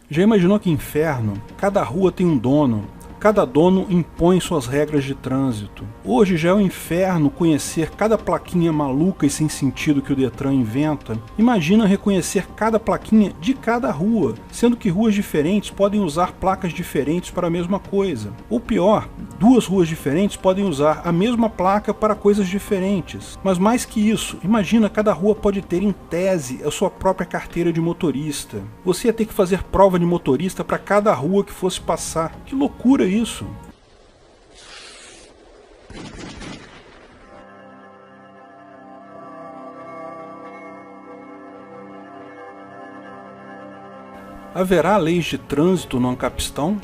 Já imaginou que inferno? Cada rua tem um dono. Cada dono impõe suas regras de trânsito. Hoje já é um inferno conhecer cada plaquinha maluca e sem sentido que o Detran inventa. Imagina reconhecer cada plaquinha de cada rua, sendo que ruas diferentes podem usar placas diferentes para a mesma coisa. Ou pior, duas ruas diferentes podem usar a mesma placa para coisas diferentes. Mas mais que isso, imagina cada rua pode ter em tese a sua própria carteira de motorista. Você ia ter que fazer prova de motorista para cada rua que fosse passar. Que loucura isso! Haverá leis de trânsito no Ancapistan?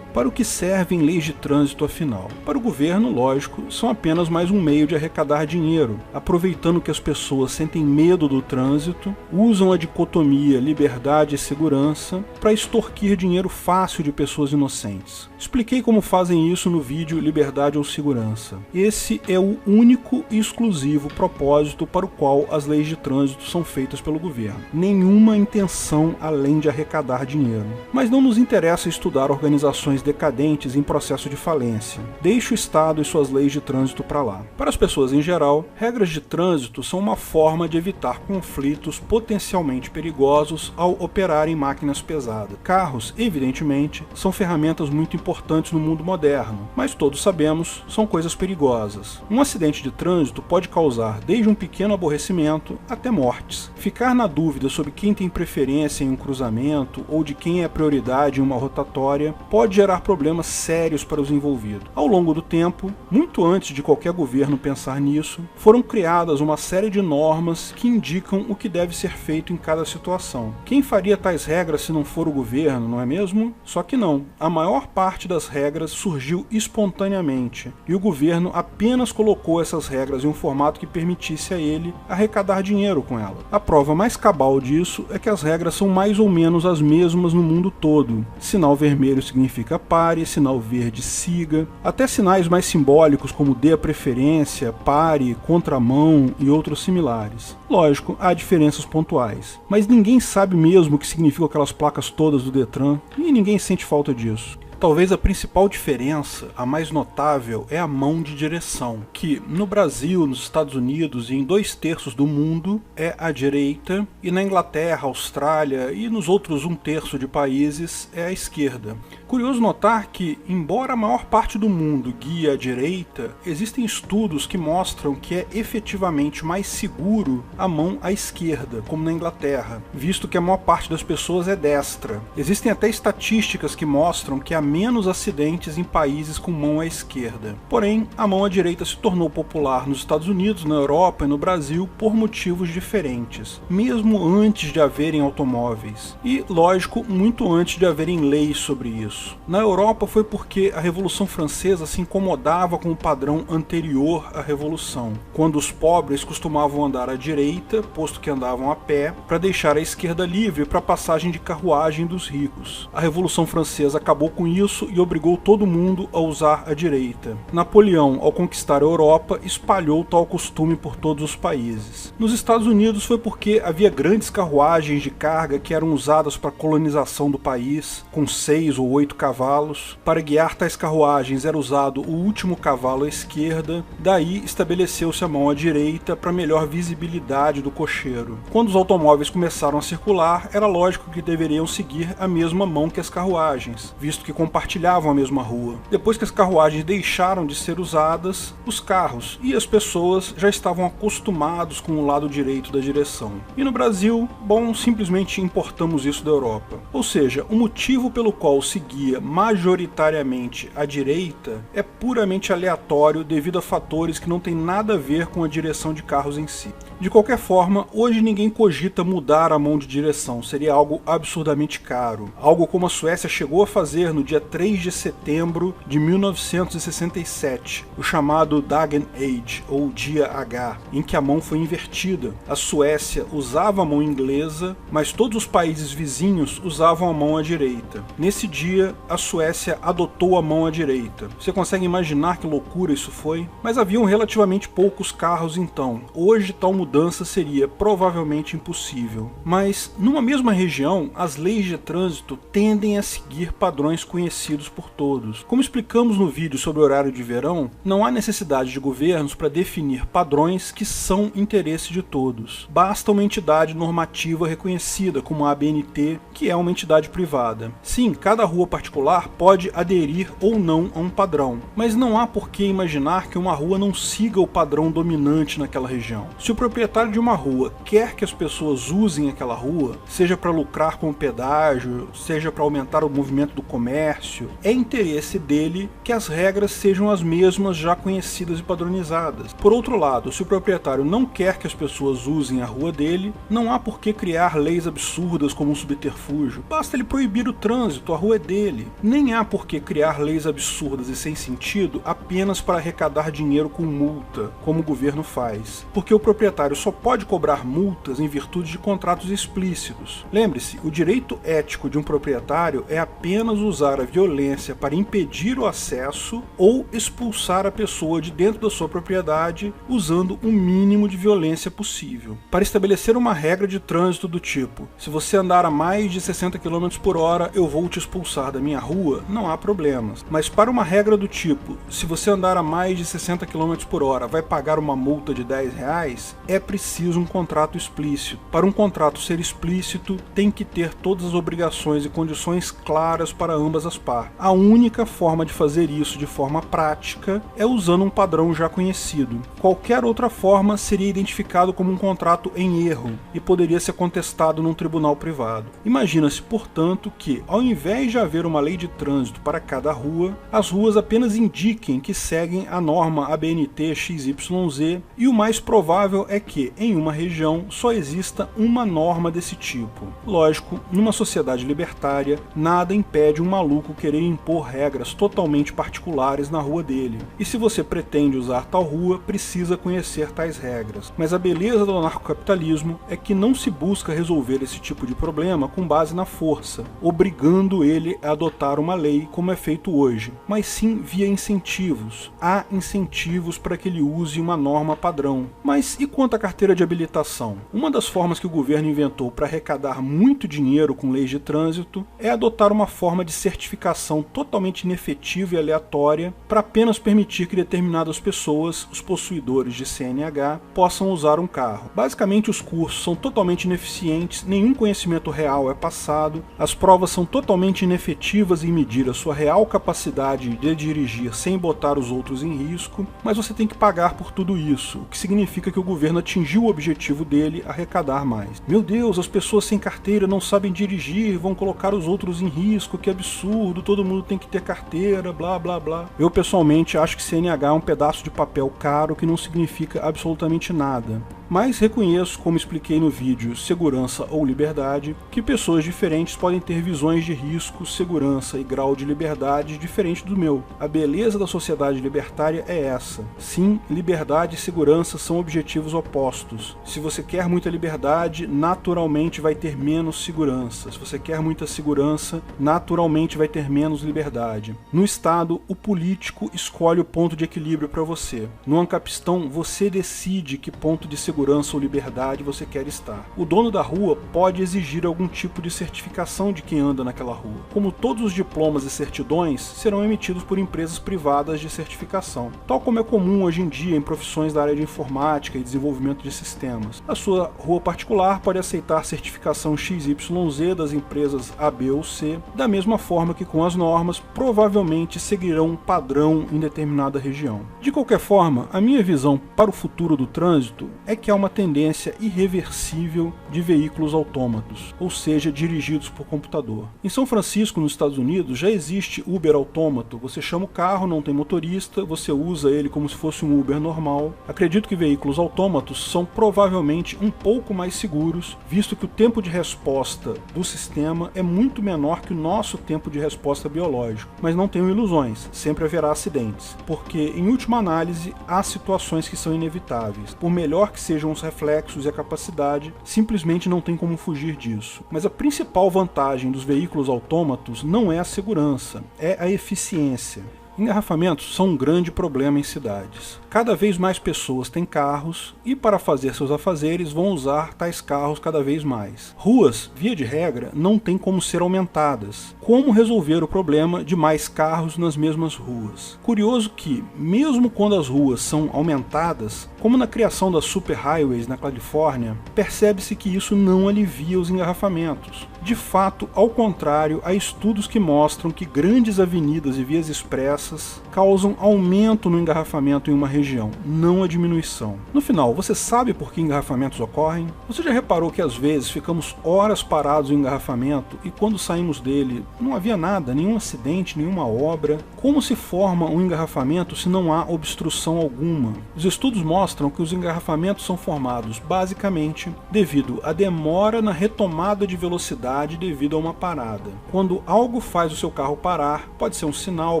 Para o que servem leis de trânsito afinal? Para o governo, lógico, são apenas mais um meio de arrecadar dinheiro, aproveitando que as pessoas sentem medo do trânsito, usam a dicotomia liberdade e segurança para extorquir dinheiro fácil de pessoas inocentes. Expliquei como fazem isso no vídeo Liberdade ou Segurança. Esse é o único e exclusivo propósito para o qual as leis de trânsito são feitas pelo governo. Nenhuma intenção além de arrecadar dinheiro. Mas não nos interessa estudar organizações decadentes em processo de falência. Deixe o Estado e suas leis de trânsito para lá. Para as pessoas em geral, regras de trânsito são uma forma de evitar conflitos potencialmente perigosos ao operar em máquinas pesadas. Carros, evidentemente, são ferramentas muito importantes no mundo moderno, mas todos sabemos, são coisas perigosas. Um acidente de trânsito pode causar desde um pequeno aborrecimento até mortes. Ficar na dúvida sobre quem tem preferência em um cruzamento ou de quem é a prioridade em uma rotatória pode gerar problemas sérios para os envolvidos. Ao longo do tempo, muito antes de qualquer governo pensar nisso, foram criadas uma série de normas que indicam o que deve ser feito em cada situação. Quem faria tais regras se não for o governo, não é mesmo? Só que não. A maior parte das regras surgiu espontaneamente, e o governo apenas colocou essas regras em um formato que permitisse a ele arrecadar dinheiro com elas. A prova mais cabal disso é que as regras são mais ou menos as mesmas no mundo todo. Sinal vermelho significa pare, sinal verde siga, até sinais mais simbólicos como dê a preferência, pare, contramão e outros similares. Lógico, há diferenças pontuais, mas ninguém sabe mesmo o que significam aquelas placas todas do Detran e ninguém sente falta disso. Talvez a principal diferença, a mais notável, é a mão de direção, que no Brasil, nos Estados Unidos e em 2/3 do mundo é a direita, e na Inglaterra, Austrália e nos outros 1/3 de países é a esquerda. Curioso notar que, embora a maior parte do mundo guie à direita, existem estudos que mostram que é efetivamente mais seguro a mão à esquerda, como na Inglaterra, visto que a maior parte das pessoas é destra. Existem até estatísticas que mostram que há menos acidentes em países com mão à esquerda. Porém, a mão à direita se tornou popular nos Estados Unidos, na Europa e no Brasil por motivos diferentes, mesmo antes de haverem automóveis. E, lógico, muito antes de haverem leis sobre isso. Na Europa foi porque a Revolução Francesa se incomodava com o padrão anterior à Revolução, quando os pobres costumavam andar à direita, posto que andavam a pé, para deixar a esquerda livre para a passagem de carruagem dos ricos. A Revolução Francesa acabou com isso e obrigou todo mundo a usar a direita. Napoleão, ao conquistar a Europa, espalhou tal costume por todos os países. Nos Estados Unidos foi porque havia grandes carruagens de carga que eram usadas para a colonização do país, com 6 ou 8 cavalos. Para guiar tais carruagens era usado o último cavalo à esquerda, daí estabeleceu-se a mão à direita para melhor visibilidade do cocheiro. Quando os automóveis começaram a circular, era lógico que deveriam seguir a mesma mão que as carruagens, visto que compartilhavam a mesma rua. Depois que as carruagens deixaram de ser usadas, os carros e as pessoas já estavam acostumados com o lado direito da direção. E no Brasil, bom, simplesmente importamos isso da Europa. Ou seja, o motivo pelo qual seguia majoritariamente à direita é puramente aleatório devido a fatores que não têm nada a ver com a direção de carros em si. De qualquer forma, hoje ninguém cogita mudar a mão de direção, seria algo absurdamente caro. Algo como a Suécia chegou a fazer no dia 3 de setembro de 1967, o chamado Dagen Age, ou Dia H, em que a mão foi invertida. A Suécia usava a mão inglesa, mas todos os países vizinhos usavam a mão à direita. Nesse dia, a Suécia adotou a mão à direita. Você consegue imaginar que loucura isso foi? Mas haviam relativamente poucos carros então. Hoje tal mudança mudança seria provavelmente impossível. Mas, numa mesma região, as leis de trânsito tendem a seguir padrões conhecidos por todos. Como explicamos no vídeo sobre o horário de verão, não há necessidade de governos para definir padrões que são interesse de todos. Basta uma entidade normativa reconhecida como a ABNT, que é uma entidade privada. Sim, cada rua particular pode aderir ou não a um padrão, mas não há por que imaginar que uma rua não siga o padrão dominante naquela região. Se o proprietário de uma rua quer que as pessoas usem aquela rua, seja para lucrar com o pedágio, seja para aumentar o movimento do comércio, é interesse dele que as regras sejam as mesmas já conhecidas e padronizadas. Por outro lado, se o proprietário não quer que as pessoas usem a rua dele, não há por que criar leis absurdas como um subterfúgio. Basta ele proibir o trânsito, a rua é dele. Nem há por que criar leis absurdas e sem sentido apenas para arrecadar dinheiro com multa, como o governo faz. Porque o proprietário só pode cobrar multas em virtude de contratos explícitos. Lembre-se, o direito ético de um proprietário é apenas usar a violência para impedir o acesso ou expulsar a pessoa de dentro da sua propriedade usando o mínimo de violência possível. Para estabelecer uma regra de trânsito do tipo, se você andar a mais de 60 km por hora, eu vou te expulsar da minha rua, não há problemas. Mas para uma regra do tipo, se você andar a mais de 60 km por hora, vai pagar uma multa de R$10, é preciso um contrato explícito. Para um contrato ser explícito, tem que ter todas as obrigações e condições claras para ambas as partes. A única forma de fazer isso de forma prática é usando um padrão já conhecido. Qualquer outra forma seria identificado como um contrato em erro e poderia ser contestado num tribunal privado. Imagina-se, portanto, que, ao invés de haver uma lei de trânsito para cada rua, as ruas apenas indiquem que seguem a norma ABNT XYZ, e o mais provável é que, em uma região, só exista uma norma desse tipo. Lógico, numa sociedade libertária, nada impede um maluco querer impor regras totalmente particulares na rua dele. E se você pretende usar tal rua, precisa conhecer tais regras. Mas a beleza do anarcocapitalismo é que não se busca resolver esse tipo de problema com base na força, obrigando ele a adotar uma lei como é feito hoje, mas sim via incentivos. Há incentivos para que ele use uma norma padrão. Mas e quanto à carteira de habilitação? Uma das formas que o governo inventou para arrecadar muito dinheiro com leis de trânsito é adotar uma forma de certificação totalmente inefetiva e aleatória para apenas permitir que determinadas pessoas, os possuidores de CNH, possam usar um carro. Basicamente, os cursos são totalmente ineficientes, nenhum conhecimento real é passado, as provas são totalmente inefetivas em medir a sua real capacidade de dirigir sem botar os outros em risco, mas você tem que pagar por tudo isso, o que significa que o governo atingiu o objetivo dele, arrecadar mais. Meu Deus, as pessoas sem carteira não sabem dirigir, vão colocar os outros em risco, que absurdo, todo mundo tem que ter carteira, blá blá blá. Eu pessoalmente acho que CNH é um pedaço de papel caro que não significa absolutamente nada. Mas reconheço, como expliquei no vídeo Segurança ou Liberdade, que pessoas diferentes podem ter visões de risco, segurança e grau de liberdade diferente do meu. A beleza da sociedade libertária é essa. Sim, liberdade e segurança são objetivos opostos. Se você quer muita liberdade, naturalmente vai ter menos segurança. Se você quer muita segurança, naturalmente vai ter menos liberdade. No Estado, o político escolhe o ponto de equilíbrio para você. No ancapistão, você decide que ponto de segurança ou liberdade você quer estar. O dono da rua pode exigir algum tipo de certificação de quem anda naquela rua. Como todos os diplomas e certidões serão emitidos por empresas privadas de certificação, tal como é comum hoje em dia em profissões da área de informática e desenvolvimento de sistemas. A sua rua particular pode aceitar certificação XYZ das empresas A, B ou C, da mesma forma que com as normas provavelmente seguirão um padrão em determinada região. De qualquer forma, a minha visão para o futuro do trânsito é que há uma tendência irreversível de veículos autômatos, ou seja, dirigidos por computador. Em São Francisco, nos Estados Unidos, já existe Uber autômato. Você chama o carro, não tem motorista, você usa ele como se fosse um Uber normal. Acredito que veículos autômatos são provavelmente um pouco mais seguros, visto que o tempo de resposta do sistema é muito menor que o nosso tempo de resposta biológico. Mas não tenham ilusões, sempre haverá acidentes, porque, em última análise, há situações que são inevitáveis. Por melhor que sejam os reflexos e a capacidade, simplesmente não tem como fugir disso. Mas a principal vantagem dos veículos autômatos não é a segurança, é a eficiência. Engarrafamentos são um grande problema em cidades. Cada vez mais pessoas têm carros e, para fazer seus afazeres, vão usar tais carros cada vez mais. Ruas, via de regra, não têm como ser aumentadas. Como resolver o problema de mais carros nas mesmas ruas? Curioso que, mesmo quando as ruas são aumentadas, como na criação das superhighways na Califórnia, percebe-se que isso não alivia os engarrafamentos. De fato, ao contrário, há estudos que mostram que grandes avenidas e vias expressas causam aumento no engarrafamento em uma região, não a diminuição. No final, você sabe por que engarrafamentos ocorrem? Você já reparou que às vezes ficamos horas parados em um engarrafamento e quando saímos dele não havia nada, nenhum acidente, nenhuma obra? Como se forma um engarrafamento se não há obstrução alguma? Os estudos mostram que os engarrafamentos são formados basicamente devido à demora na retomada de velocidade devido a uma parada. Quando algo faz o seu carro parar, pode ser um sinal,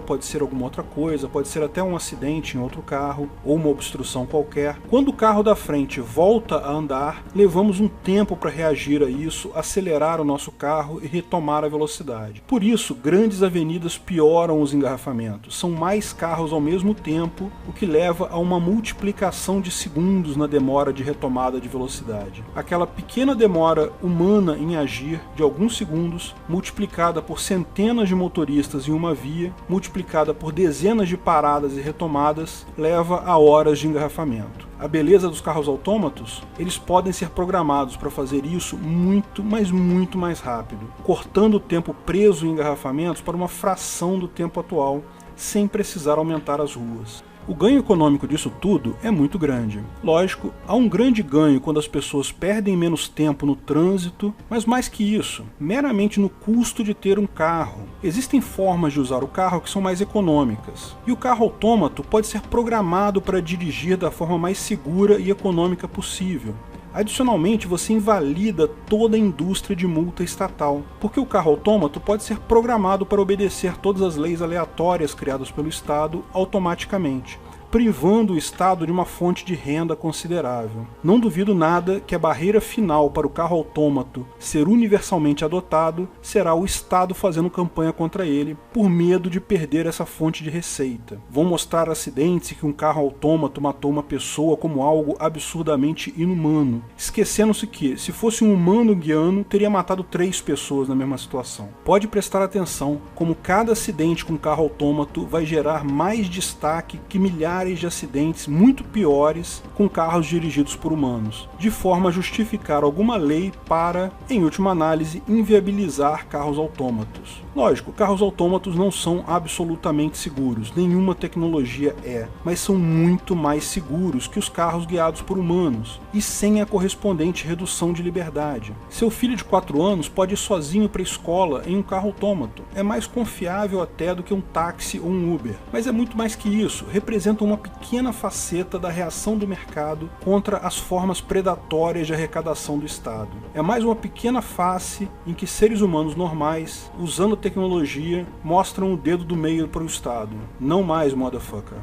pode ser alguma outra coisa, pode ser até um acidente em outro carro ou uma obstrução qualquer. Quando o carro da frente volta a andar, levamos um tempo para reagir a isso, acelerar o nosso carro e retomar a velocidade. Por isso, grandes avenidas pioram os engarrafamentos. São mais carros ao mesmo tempo, o que leva a uma multiplicação de segundos na demora de retomada de velocidade. Aquela pequena demora humana em agir de alguns segundos, multiplicada por centenas de motoristas em uma via, multiplicada por dezenas de paradas e retomadas, leva a horas de engarrafamento. A beleza dos carros autômatos, eles podem ser programados para fazer isso muito, mas muito mais rápido, cortando o tempo preso em engarrafamentos para uma fração do tempo atual, sem precisar aumentar as ruas. O ganho econômico disso tudo é muito grande. Lógico, há um grande ganho quando as pessoas perdem menos tempo no trânsito, mas mais que isso, meramente no custo de ter um carro. Existem formas de usar o carro que são mais econômicas, e o carro autômato pode ser programado para dirigir da forma mais segura e econômica possível. Adicionalmente, você invalida toda a indústria de multa estatal, porque o carro autômato pode ser programado para obedecer todas as leis aleatórias criadas pelo Estado automaticamente, privando o Estado de uma fonte de renda considerável. Não duvido nada que a barreira final para o carro autômato ser universalmente adotado será o Estado fazendo campanha contra ele, por medo de perder essa fonte de receita. Vão mostrar acidentes em que um carro autômato matou uma pessoa como algo absurdamente inumano, esquecendo-se que, se fosse um humano guiando, teria matado 3 pessoas na mesma situação. Pode prestar atenção como cada acidente com carro autômato vai gerar mais destaque que milhares de acidentes muito piores com carros dirigidos por humanos, de forma a justificar alguma lei para, em última análise, inviabilizar carros autômatos. Lógico, carros autômatos não são absolutamente seguros, nenhuma tecnologia é, mas são muito mais seguros que os carros guiados por humanos, e sem a correspondente redução de liberdade. Seu filho de 4 anos pode ir sozinho para a escola em um carro autômato. É mais confiável até do que um táxi ou um Uber, mas é muito mais que isso, representa uma pequena faceta da reação do mercado contra as formas predatórias de arrecadação do Estado. É mais uma pequena face em que seres humanos normais, usando tecnologia, mostram o dedo do meio para o Estado. Não mais, motherfucker.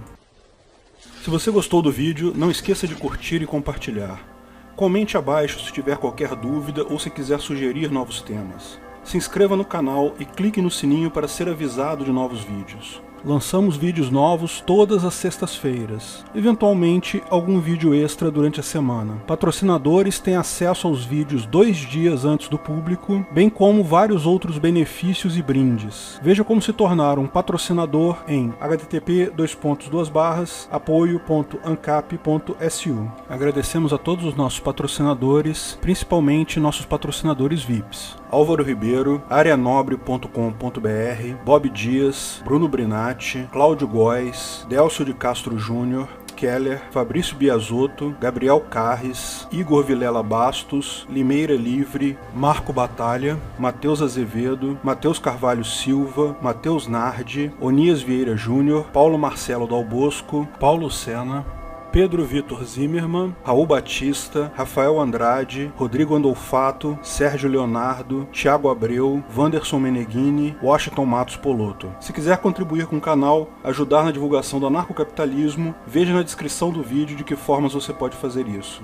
Se você gostou do vídeo, não esqueça de curtir e compartilhar. Comente abaixo se tiver qualquer dúvida ou se quiser sugerir novos temas. Se inscreva no canal e clique no sininho para ser avisado de novos vídeos. Lançamos vídeos novos todas as sextas-feiras, eventualmente algum vídeo extra durante a semana. Patrocinadores têm acesso aos vídeos 2 dias antes do público, bem como vários outros benefícios e brindes. Veja como se tornar um patrocinador em http://apoio.ancap.su. Agradecemos a todos os nossos patrocinadores, principalmente nossos patrocinadores VIPs. Álvaro Ribeiro, areanobre.com.br, Bob Dias, Bruno Brinatti, Cláudio Góes, Delcio de Castro Júnior, Keller, Fabrício Biasotto, Gabriel Carres, Igor Vilela Bastos, Limeira Livre, Marco Batalha, Matheus Azevedo, Matheus Carvalho Silva, Matheus Nardi, Onias Vieira Júnior, Paulo Marcelo Dal Bosco, Paulo Sena, Pedro Vitor Zimmermann, Raul Batista, Rafael Andrade, Rodrigo Andolfato, Sérgio Leonardo, Thiago Abreu, Wanderson Meneghini, Washington Matos Poloto. Se quiser contribuir com o canal, ajudar na divulgação do anarcocapitalismo, veja na descrição do vídeo de que formas você pode fazer isso.